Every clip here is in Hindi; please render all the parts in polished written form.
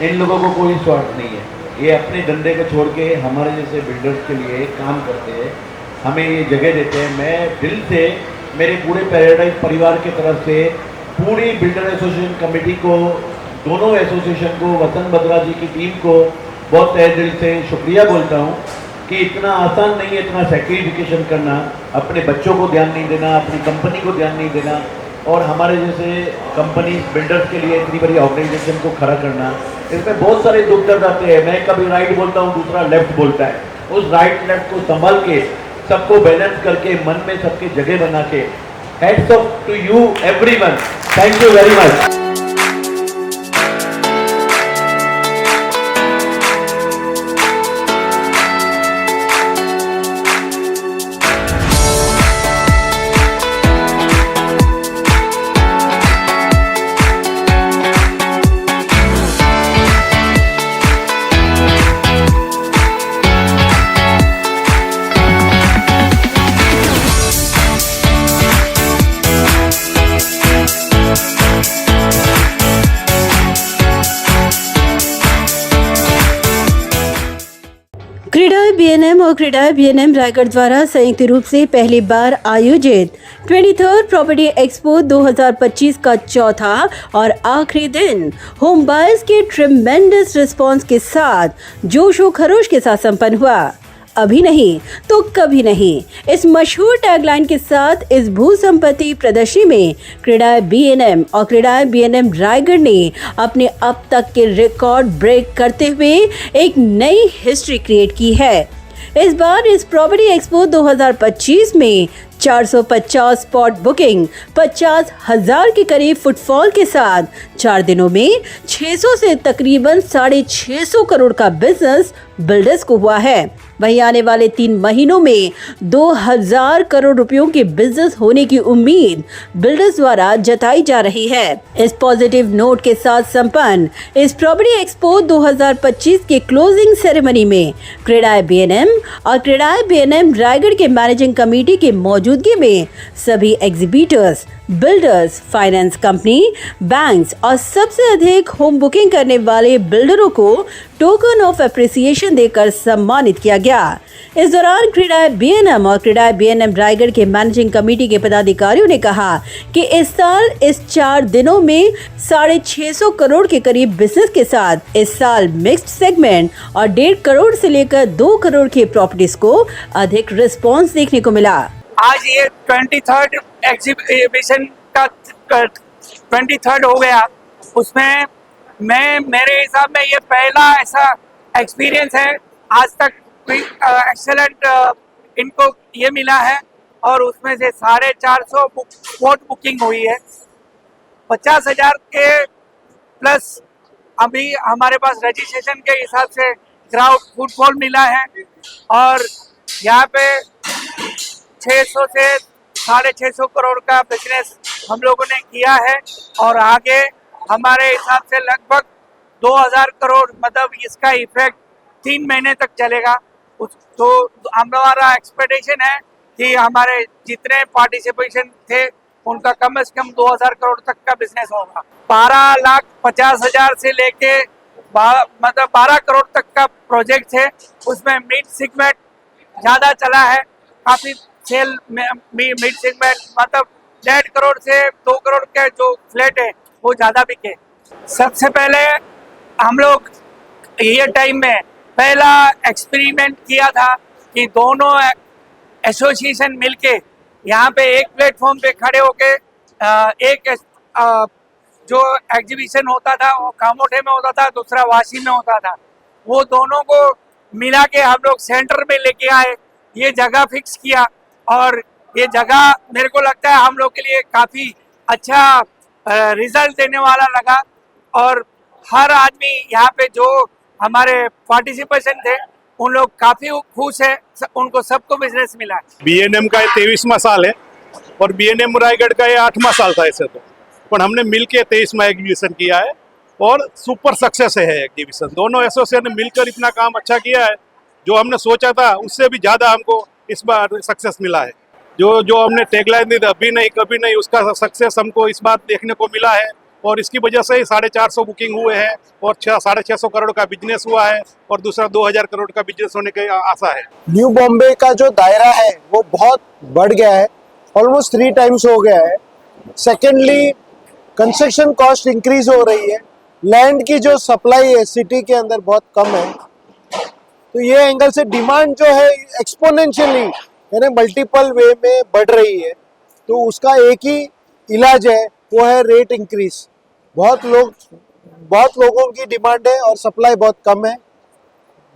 इन लोगों को कोई स्वार्थ नहीं है। ये अपने धंधे को छोड़ के हमारे जैसे बिल्डर्स के लिए काम करते हैं, हमें ये जगह देते हैं। मैं दिल से मेरे पूरे पैराडाइज परिवार की तरफ से पूरी बिल्डर एसोसिएशन कमेटी को, दोनों एसोसिएशन को, वतन बत्रा जी की टीम को बहुत तहे दिल से शुक्रिया बोलता हूँ कि इतना आसान नहीं है इतना सेक्रीफिकेशन करना, अपने बच्चों को ध्यान नहीं देना, अपनी कंपनी को ध्यान नहीं देना और हमारे जैसे कंपनी बिल्डर्स के लिए इतनी बड़ी ऑर्गेनाइजेशन को खड़ा करना। इसमें बहुत सारे दुख दर्द आते हैं। मैं कभी राइट बोलता हूँ, दूसरा लेफ्ट बोलता है। उस राइट लेफ्ट को संभाल के, सबको बैलेंस करके, मन में सबके जगह बना के, hats off to you everyone. Thank you very much. CREDAI BNM और क्रीडाई बीएनएम रायगढ़ द्वारा संयुक्त रूप से पहली बार आयोजित 23rd प्रॉपर्टी एक्सपो 2025 का चौथा और आखिरी दिन होम बायर्स के ट्रिमेंडस रिस्पांस के साथ जोश और खरोश के साथ संपन्न हुआ। अभी नहीं तो कभी नहीं, इस मशहूर टैगलाइन के साथ इस भू संपत्ति प्रदर्शनी में क्रीडाई बीएनएम और क्रीडाई बीएनएम रायगढ़ ने अपने अब तक के रिकॉर्ड ब्रेक करते हुए एक नई हिस्ट्री क्रिएट की है। इस बार इस प्रॉपर्टी एक्सपो 2025 में 450 स्पॉट बुकिंग, 50,000 के करीब फुटफॉल के साथ 4 दिनों में 600 से तकरीबन 650 करोड़ का बिजनेस बिल्डर्स को हुआ है। वहीं आने वाले 3 महीनों में 2000 करोड़ रुपयों के बिजनेस होने की उम्मीद बिल्डर्स द्वारा जताई जा रही है। इस पॉजिटिव नोट के साथ संपन्न इस प्रॉपर्टी एक्सपो 2025 के क्लोजिंग सेरेमनी में क्रीडाई बीएनएम और क्रीडाई बीएनएम रायगढ़ के मैनेजिंग कमेटी के मौजूदगी में सभी exhibitors, builders, finance company, banks और सबसे अधिक होम बुकिंग करने वाले बिल्डरों को टोकन ऑफ एप्रिसिएशन देकर सम्मानित किया गया। इस दौरान क्रीडाई बीएनएम और क्रीडाई बीएनएम रायगढ़ के मैनेजिंग कमेटी के पदाधिकारियों ने कहा कि इस साल इस 4 दिनों में 650 करोड़ के करीब बिजनेस के साथ इस साल मिक्स्ड सेगमेंट और 1.5 करोड़ से लेकर 2 करोड़ के प्रॉपर्टीज को अधिक रिस्पॉन्स देखने को मिला। आज ये 23rd एग्जीबिशन का 23rd हो गया। उसमें मेरे हिसाब में ये पहला ऐसा एक्सपीरियंस है। आज तक एक्सेलेंट इनको ये मिला है और उसमें से 450 स्पॉट बुकिंग हुई है। 50,000 के प्लस अभी हमारे पास रजिस्ट्रेशन के हिसाब से क्राउड फुटफॉल मिला है और यहाँ पे 600 से 650 करोड़ का बिजनेस हम लोगों ने किया है और आगे हमारे हिसाब से लगभग 2000 करोड़, मतलब इसका इफेक्ट 3 महीने तक चलेगा। तो हमारा एक्सपेक्टेशन है कि हमारे जितने पार्टिसिपेशन थे उनका कम से कम 2000 करोड़ तक का बिजनेस होगा। 12,50,000 से लेके मतलब 12 करोड़ तक का प्रोजेक्ट है। उसमें मिड सेगमेंट ज़्यादा चला है, काफ़ी सेल मिड सेगमेंट मतलब 1.5 करोड़ से 2 करोड़ के जो फ्लैट है वो ज़्यादा बिके। सबसे पहले हम लोग ये टाइम में पहला एक्सपेरिमेंट किया था कि दोनों एसोसिएशन मिलके यहाँ पे एक प्लेटफॉर्म पे खड़े होके एक जो एग्जीबिशन होता था वो कामोठे में होता था, दूसरा वाशी में होता था। वो दोनों को मिला के हम लोग सेंटर में लेके आए, ये जगह फिक्स किया और ये जगह मेरे को लगता है हम लोग के लिए काफ़ी अच्छा रिजल्ट देने वाला लगा और हर आदमी यहाँ पे जो हमारे पार्टिसिपेशन थे उन लोग काफ़ी खुश है, उनको सबको बिजनेस मिला। बीएनएम का 23वां साल है और बीएनएम रायगढ़ का ये 8वां साल था ऐसे तो, पर हमने मिलके 23वां एग्जीबिशन किया है और सुपर सक्सेस है एग्जीबिशन। दोनों एसोसिएशन ने मिलकर इतना काम अच्छा किया है, जो हमने सोचा था उससे भी ज़्यादा हमको इस बार सक्सेस मिला है। जो हमने टैगलाइन दी थी अभी नहीं कभी नहीं, उसका सक्सेस हमको इस बार देखने को मिला है और इसकी वजह से 450 बुकिंग हुए हैं और 650 करोड़ का बिजनेस हुआ है और दूसरा 2000 करोड़ का बिजनेस होने की आशा है। न्यू बॉम्बे का जो दायरा है वो बहुत बढ़ गया है, ऑलमोस्ट 3 टाइम्स हो गया है। सेकेंडली, कंस्ट्रक्शन कॉस्ट इंक्रीज हो रही है, लैंड की जो सप्लाई है सिटी के अंदर बहुत कम है, तो ये एंगल से डिमांड जो है एक्सपोनेंशियली यानी मल्टीपल वे में बढ़ रही है। तो उसका एक ही इलाज है, वो है रेट इंक्रीज। बहुत लोगों की डिमांड है और सप्लाई बहुत कम है।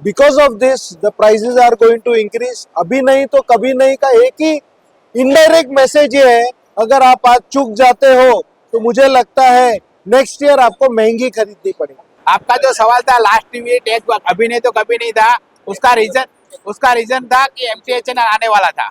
Because of this the prices are going to increase. अभी नहीं तो कभी नहीं का एक ही इनडायरेक्ट मैसेज ये है, अगर आप आज चूक जाते हो तो मुझे लगता है नेक्स्ट ईयर आपको महंगी खरीदनी पड़ेगी। आपका जो सवाल था लास्ट ईयर टैग अभी नहीं तो कभी नहीं था, उसका रीजन था कि MTHN आने वाला था,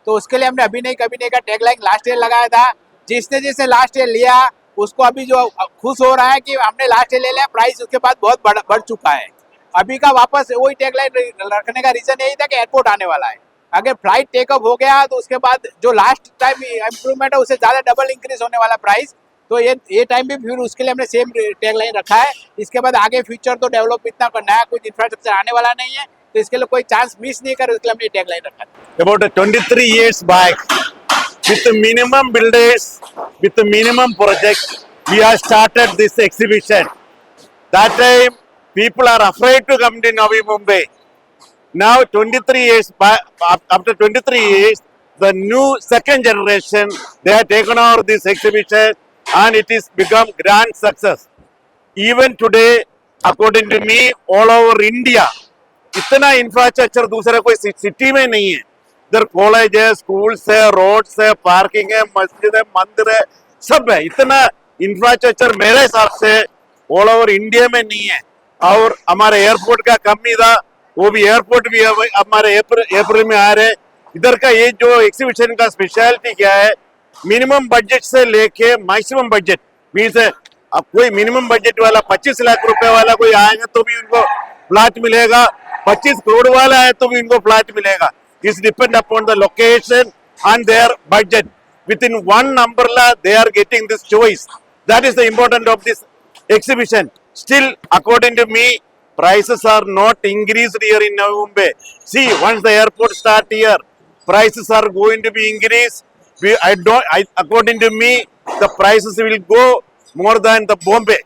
तो उसके लिए हमने अभी नहीं कभी नहीं का टैग लाइन लास्ट ईयर लगाया था। जिसने लास्ट ईयर लिया उसको अभी जो खुश हो रहा है कि हमने लास्ट ईयर ले लिया, प्राइस उसके बाद बहुत बढ़ चुका है। अभी का वापस वही टैग लाइन रखने का रीजन यही था कि एयरपोर्ट आने वाला है। अगर फ्लाइट टेक ऑफ हो गया तो उसके बाद जो लास्ट टाइम इम्प्रूवमेंट है उससे ज्यादा डबल इंक्रीज होने वाला प्राइस, तो ये टाइम भी फिर उसके लिए हमने सेम टैग लाइन रखा है। इसके बाद आगे फ्यूचर तो डेवलप इतना नया कुछ इंफ्रास्ट्रक्चर आने वाला नहीं है, तो इसके लिए कोई चांस मिस नहीं करे, उसके लिए हमने टैग लाइन रखा है। About 23 years back, with the minimum builders, with the minimum project, we have started this exhibition. That time, people are afraid to come to Navi Mumbai. Now, 23 years back, after 23 years, the new second generation, they have taken over this exhibition and it is become grand success. Even today, according to me, all over India, इतना इंफ्रास्ट्रक्चर दूसरा कोई सिटी में नहीं है। इधर कॉलेज है, स्कूल्स है, रोड्स है, पार्किंग है, मस्जिद है, मंदिर है, सब है। इतना इंफ्रास्ट्रक्चर मेरे हिसाब से ऑल ओवर इंडिया में नहीं है। और हमारे एयरपोर्ट का कमी था, वो भी एयरपोर्ट भी हमारे अप्रैल में आ रहे। इधर का ये जो एग्जीबिशन का स्पेशलिटी क्या है, मिनिमम बजट से लेके मैक्सिमम बजट मीन्स अब कोई मिनिमम बजट वाला 25 लाख रुपए वाला कोई आएगा तो भी उनको फ्लैट मिलेगा, 25 करोड़ वाला है तो भी उनको फ्लैट मिलेगा। It's depend upon the location and their budget. Within one umbrella, they are getting this choice. That is the importance of this exhibition. Still, according to me, prices are not increased here in Navi Mumbai. See, once the airport start here, prices are going to be increased. According to me, the prices will go more than the Bombay.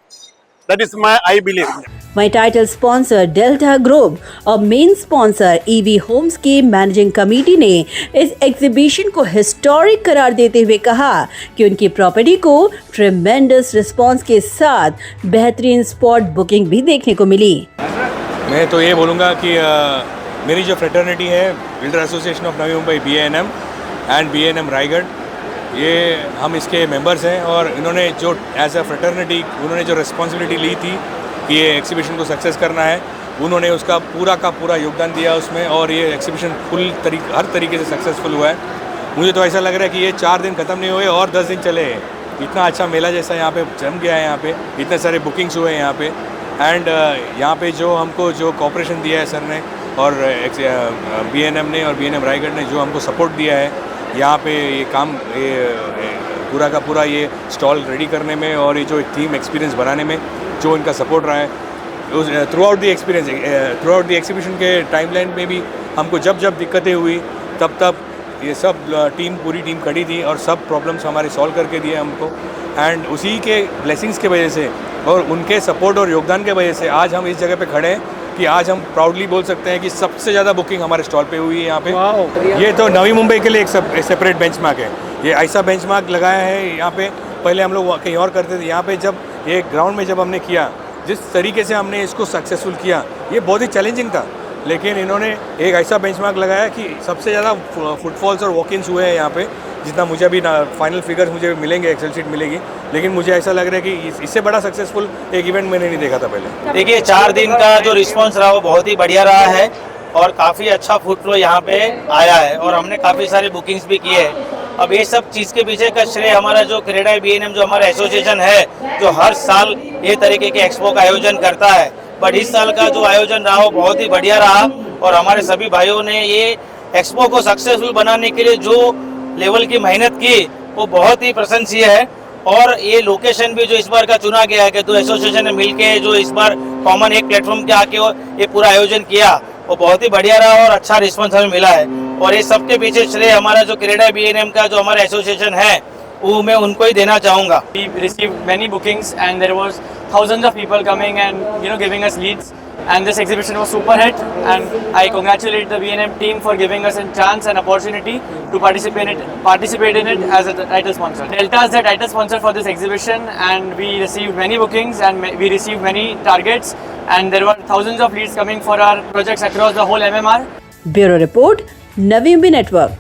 That is I believe. My title sponsor Delta Group और मेन स्पॉन्सर EV होम्स के मैनेजिंग कमेटी ने इस एग्जीबिशन को हिस्टोरिक करार देते हुए कहा कि उनकी प्रॉपर्टी को ट्रेमेंडस रिस्पांस के साथ बेहतरीन स्पॉट बुकिंग भी देखने को मिली। मैं तो ये बोलूँगा कि मेरी जो फ्रेटर्निटी है builder association of Navi Mumbai BANM and BANM Raigarh, ये हम इसके मेंबर्स हैं और इन्होंने जो एज अ फ्रेटर्निटी उन्होंने जो रिस्पॉन्सिबिलिटी ली थी कि ये एक्सिबिशन को सक्सेस करना है, उन्होंने उसका पूरा का पूरा योगदान दिया उसमें और ये एक्सिबिशन हर तरीके से सक्सेसफुल हुआ है। मुझे तो ऐसा लग रहा है कि ये 4 दिन ख़त्म नहीं हुए और 10 दिन चले हैं। इतना अच्छा मेला जैसा यहाँ पे जम गया है, यहाँ पे इतने सारे बुकिंग्स हुए हैं यहाँ पे। एंड यहाँ पे जो हमको जो कोऑपरेशन दिया है सर ने और BANM ने और BANM रायगढ़ ने जो हमको सपोर्ट दिया है यहाँ पे ये काम पूरा का पूरा ये स्टॉल रेडी करने में और ये जो थीम एक्सपीरियंस बनाने में जो इनका सपोर्ट रहा है थ्रू आउट द एक्सिबिशन के टाइमलाइन में भी हमको जब दिक्कतें हुई तब ये सब पूरी टीम खड़ी थी और सब प्रॉब्लम्स हमारे सॉल्व करके दिए हमको। एंड उसी के ब्लेसिंग्स के वजह से और उनके सपोर्ट और योगदान के वजह से आज हम इस जगह पे खड़े हैं कि आज हम प्राउडली बोल सकते हैं कि सबसे ज़्यादा बुकिंग हमारे स्टॉल पे हुई है यहाँ पे। ये तो नवी मुंबई के लिए एक सेपरेट बेंचमार्क है। ये ऐसा बेंचमार्क लगाया है यहाँ पे, पहले हम लोग कहीं और करते थे, यहाँ पे जब ये ग्राउंड में जब हमने किया, जिस तरीके से हमने इसको सक्सेसफुल किया, ये बहुत ही चैलेंजिंग था, लेकिन इन्होंने एक ऐसा बेंचमार्क लगाया कि सबसे ज़्यादा फुटफॉल्स और वॉक-इन्स हुए हैं यहाँ पे। जितना मुझे अभी फाइनल फिगर्स मुझे मिलेंगे, एक्सेल शीट मिलेगी, लेकिन मुझे ऐसा लग रहा है कि इससे बड़ा सक्सेसफुल एक इवेंट मैंने नहीं देखा था पहले। देखिए 4 दिन का जो रिस्पांस रहा वो बहुत ही बढ़िया रहा है और काफ़ी अच्छा फुट फ्लो यहाँ पे आया है और हमने काफ़ी सारे बुकिंग्स भी किए हैं। अब ये सब चीज़ के पीछे का श्रेय हमारा जो क्रेडाई BANM जो हमारा एसोसिएशन है, जो हर साल ये तरीके के एक्सपो का आयोजन करता है, बट इस साल का जो आयोजन रहा वो बहुत ही बढ़िया रहा और हमारे सभी भाइयों ने ये एक्सपो को सक्सेसफुल बनाने के लिए जो लेवल की मेहनत की वो बहुत ही प्रशंसनीय है। और ये लोकेशन भी जो इस बार का चुना गया है कि दो एसोसिएशन ने मिलके जो इस बार कॉमन एक प्लेटफॉर्म के आके ये पूरा आयोजन किया, वो बहुत ही बढ़िया रहा और अच्छा रिस्पॉन्स हमें मिला है। और ये सबके पीछे श्रेय हमारा जो क्रेडाई बीएनएम का जो हमारा एसोसिएशन है वो मैं उनको ही देना चाहूँगा। We received many bookings and there was thousands of people coming and giving us leads, and this exhibition was super hit, and I congratulate the B&M team for giving us a chance and opportunity to participate in it as a title sponsor. Delta is the title sponsor for this exhibition, and we received many bookings and we received many targets, and there were thousands of leads coming for our projects across the whole MMR. Bureau Report, Navi Mumbai Network.